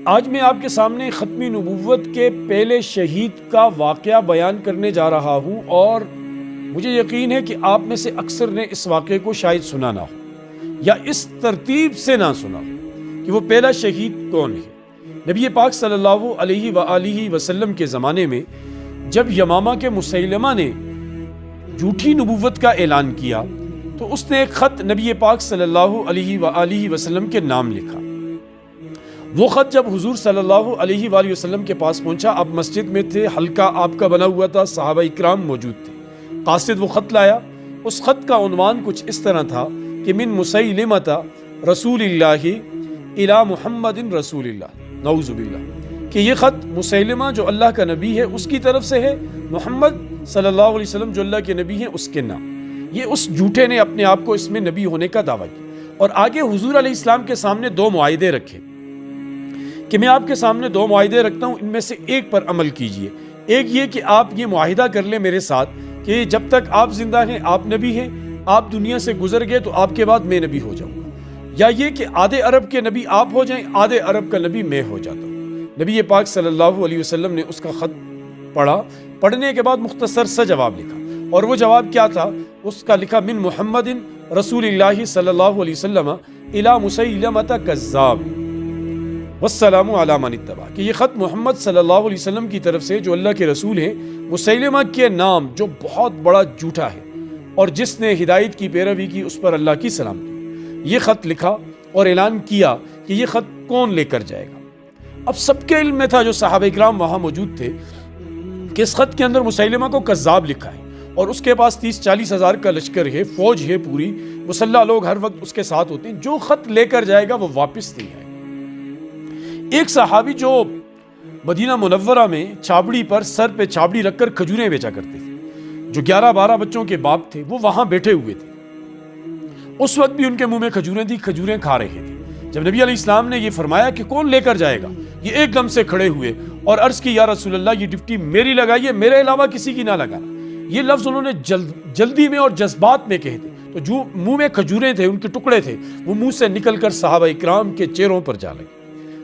آج میں آپ کے سامنے ختمی نبوت کے پہلے شہید کا واقعہ بیان کرنے جا رہا ہوں، اور مجھے یقین ہے کہ آپ میں سے اکثر نے اس واقعے کو شاید سنا نہ ہو یا اس ترتیب سے نہ سنا ہو کہ وہ پہلا شہید کون ہے۔ نبی پاک صلی اللہ علیہ وآلہ وسلم کے زمانے میں جب یمامہ کے مسیلمہ نے جھوٹی نبوت کا اعلان کیا تو اس نے ایک خط نبی پاک صلی اللہ علیہ وآلہ وسلم کے نام لکھا۔ وہ خط جب حضور صلی اللہ علیہ وآلہ وسلم کے پاس پہنچا، آپ مسجد میں تھے، حلقہ آپ کا بنا ہوا تھا، صحابہ اکرام موجود تھے۔ قاصد وہ خط لایا۔ اس خط کا عنوان کچھ اس طرح تھا کہ من مسیلمۃ رسول اللہ الی محمد رسول اللہ، نعوذ باللہ، کہ یہ خط مسیلمہ جو اللہ کا نبی ہے اس کی طرف سے ہے، محمد صلی اللہ علیہ وسلم جو اللہ کے نبی ہیں اس کے نام۔ یہ اس جھوٹے نے اپنے آپ کو اس میں نبی ہونے کا دعویٰ کیا، اور آگے حضور علیہ السلام کے سامنے دو معاہدے رکھے کہ میں آپ کے سامنے دو معاہدے رکھتا ہوں، ان میں سے ایک پر عمل کیجئے۔ ایک یہ کہ آپ یہ معاہدہ کر لیں میرے ساتھ کہ جب تک آپ زندہ ہیں آپ نبی ہیں، آپ دنیا سے گزر گئے تو آپ کے بعد میں نبی ہو جاؤں گا، یا یہ کہ آدھے عرب کے نبی آپ ہو جائیں، آدھے عرب کا نبی میں ہو جاتا ہوں۔ نبی پاک صلی اللہ علیہ وسلم نے اس کا خط پڑھا، پڑھنے کے بعد مختصر سا جواب لکھا، اور وہ جواب کیا تھا؟ اس کا لکھا من محمد رسول اللہ صلی اللہ علیہ وسلم الی مسیلمۃ کذاب والسلام علی من اتبع، کہ یہ خط محمد صلی اللہ علیہ وسلم کی طرف سے جو اللہ کے رسول ہیں، مسیلمہ کے نام جو بہت بڑا جھوٹا ہے اور جس نے ہدایت کی پیروی کی اس پر اللہ کی سلامتی، یہ خط لکھا اور اعلان کیا کہ یہ خط کون لے کر جائے گا۔ اب سب کے علم میں تھا، جو صحابہ اکرام وہاں موجود تھے، کہ اس خط کے اندر مسیلمہ کو کذاب لکھا ہے، اور اس کے پاس 30-40 ہزار کا لشکر ہے، فوج ہے پوری، مسلح لوگ ہر وقت اس کے ساتھ ہوتے ہیں، جو خط لے کر جائے گا وہ واپس نہیں آئے گا۔ ایک صحابی جو مدینہ منورہ میں چھابڑی پر سر پہ چھابڑی رکھ کر کھجوریں بیچا کرتے تھے، جو 11-12 بچوں کے باپ تھے، وہ وہاں بیٹھے ہوئے تھے۔ اس وقت بھی ان کے منہ میں کھجوریں تھی، کھجوریں کھا رہے تھے۔ جب نبی علیہ السلام نے یہ فرمایا کہ کون لے کر جائے گا، یہ ایک دم سے کھڑے ہوئے اور عرض کی یا رسول اللہ یہ ڈپٹی میری لگائیے، میرے علاوہ کسی کی نہ لگانا۔ یہ لفظ انہوں نے جلدی میں اور جذبات میں کہے تھے، تو جو منہ میں کھجوریں تھے، ان کے ٹکڑے تھے، وہ منہ سے نکل کر صحابہ اکرام کے چہروں پر جا لگے۔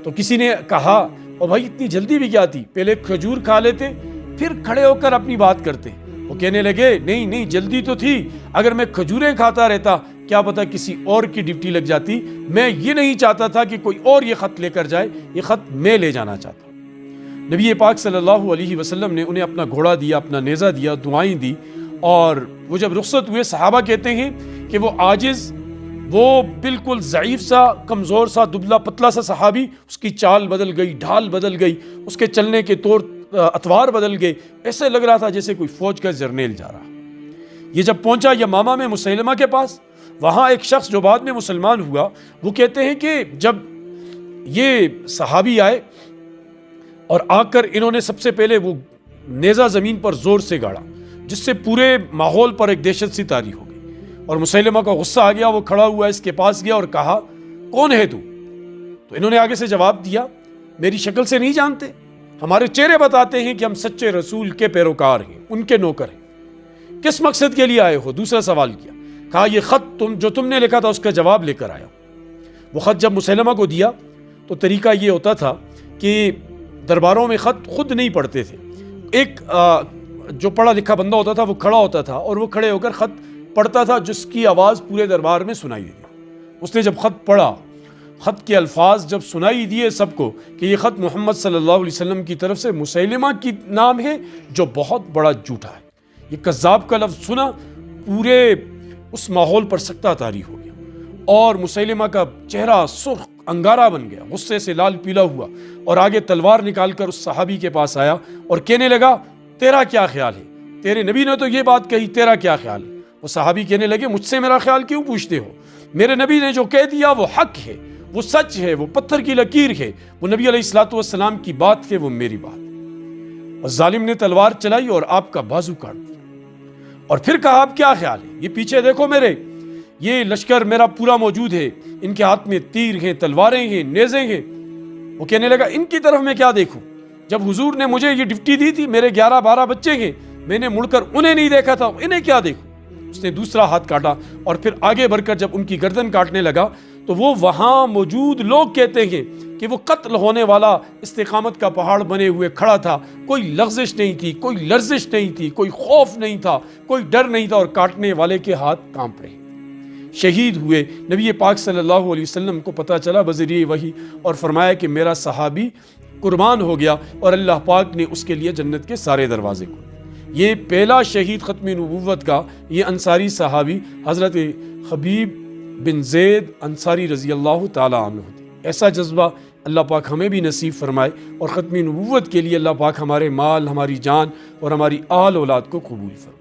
تو کسی نے کہا، اور بھائی اتنی جلدی بھی کیا تھی، پہلے کھجور کھا لیتے پھر کھڑے ہو کر اپنی بات کرتے۔ وہ کہنے لگے نہیں جلدی تو تھی، اگر میں کھجوریں کھاتا رہتا کیا پتا کسی اور کی ڈیوٹی لگ جاتی، میں یہ نہیں چاہتا تھا کہ کوئی اور یہ خط لے کر جائے، یہ خط میں لے جانا چاہتا۔ نبی پاک صلی اللہ علیہ وسلم نے انہیں اپنا گھوڑا دیا، اپنا نیزہ دیا، دعائیں دی، اور وہ جب رخصت ہوئے، صحابہ کہتے ہیں کہ وہ عاجز، وہ بالکل ضعیف سا، کمزور سا، دبلا پتلا سا صحابی، اس کی چال بدل گئی، ڈھال بدل گئی، اس کے چلنے کے طور اتوار بدل گئے، ایسے لگ رہا تھا جیسے کوئی فوج کا جرنیل جا رہا۔ یہ جب پہنچا یمامہ میں مسیلمہ کے پاس، وہاں ایک شخص جو بعد میں مسلمان ہوا، وہ کہتے ہیں کہ جب یہ صحابی آئے اور آ کر انہوں نے سب سے پہلے وہ نیزہ زمین پر زور سے گاڑا، جس سے پورے ماحول پر ایک دہشت سی طاری ہو گئی، اور مسیلمہ کا غصہ آ گیا۔ وہ کھڑا ہوا اس کے پاس گیا اور کہا کون ہے تو انہوں نے آگے سے جواب دیا میری شکل سے نہیں جانتے، ہمارے چہرے بتاتے ہیں کہ ہم سچے رسول کے پیروکار ہیں، ان کے نوکر ہیں، کس مقصد کے لیے آئے ہو؟ دوسرا سوال کیا، کہا یہ خط جو تم نے لکھا تھا اس کا جواب لے کر آیا ہوں۔ وہ خط جب مسیلمہ کو دیا تو طریقہ یہ ہوتا تھا کہ درباروں میں خط خود نہیں پڑھتے تھے، ایک جو پڑھا لکھا بندہ ہوتا تھا وہ کھڑا ہوتا تھا، اور وہ کھڑے ہو کر خط پڑھتا تھا، جس کی آواز پورے دربار میں سنائی دیتی۔ اس نے جب خط پڑھا، خط کے الفاظ جب سنائی دیے سب کو کہ یہ خط محمد صلی اللہ علیہ وسلم کی طرف سے مسیلمہ کی نام ہے جو بہت بڑا جھوٹا ہے، یہ کذاب کا لفظ سنا، پورے اس ماحول پر سکتہ طاری ہو گیا، اور مسیلمہ کا چہرہ سرخ انگارہ بن گیا، غصے سے لال پیلا ہوا، اور آگے تلوار نکال کر اس صحابی کے پاس آیا اور کہنے لگا تیرا کیا خیال ہے؟ تیرے نبی نے تو یہ بات کہی، تیرا کیا خیال ہے؟ وہ صحابی کہنے لگے مجھ سے میرا خیال کیوں پوچھتے ہو؟ میرے نبی نے جو کہہ دیا وہ حق ہے، وہ سچ ہے، وہ پتھر کی لکیر ہے، وہ نبی علیہ الصلوۃ والسلام کی بات ہے، وہ میری بات۔ اور ظالم نے تلوار چلائی اور آپ کا بازو کاٹ دیا، اور پھر کہا آپ کیا خیال ہے؟ یہ پیچھے دیکھو میرے، یہ لشکر میرا پورا موجود ہے، ان کے ہاتھ میں تیر ہیں، تلواریں ہیں، نیزے ہیں۔ وہ کہنے لگا ان کی طرف میں کیا دیکھوں؟ جب حضور نے مجھے یہ ڈپٹی دی تھی، میرے 11-12 بچے ہیں، میں نے مڑ کر انہیں نہیں دیکھا تھا، انہیں کیا دیکھوں؟ اس نے دوسرا ہاتھ کاٹا، اور پھر آگے بڑھ کر جب ان کی گردن کاٹنے لگا تو وہ وہاں موجود لوگ کہتے ہیں کہ وہ قتل ہونے والا استقامت کا پہاڑ بنے ہوئے کھڑا تھا، کوئی لغزش نہیں تھی، کوئی لرزش نہیں تھی، کوئی خوف نہیں تھا، کوئی ڈر نہیں تھا، اور کاٹنے والے کے ہاتھ کانپ رہے، شہید ہوئے۔ نبی پاک صلی اللہ علیہ وسلم کو پتہ چلا بذریعہ وحی، اور فرمایا کہ میرا صحابی قربان ہو گیا، اور اللہ پاک نے اس کے لیے جنت کے سارے دروازے کھولے۔ یہ پہلا شہید ختم نبوت کا یہ انصاری صحابی حضرت خبیب بن زید انصاری رضی اللہ تعالی عنہ تھے۔ ایسا جذبہ اللہ پاک ہمیں بھی نصیب فرمائے، اور ختم نبوت کے لیے اللہ پاک ہمارے مال، ہماری جان اور ہماری آل اولاد کو قبول فرمائے۔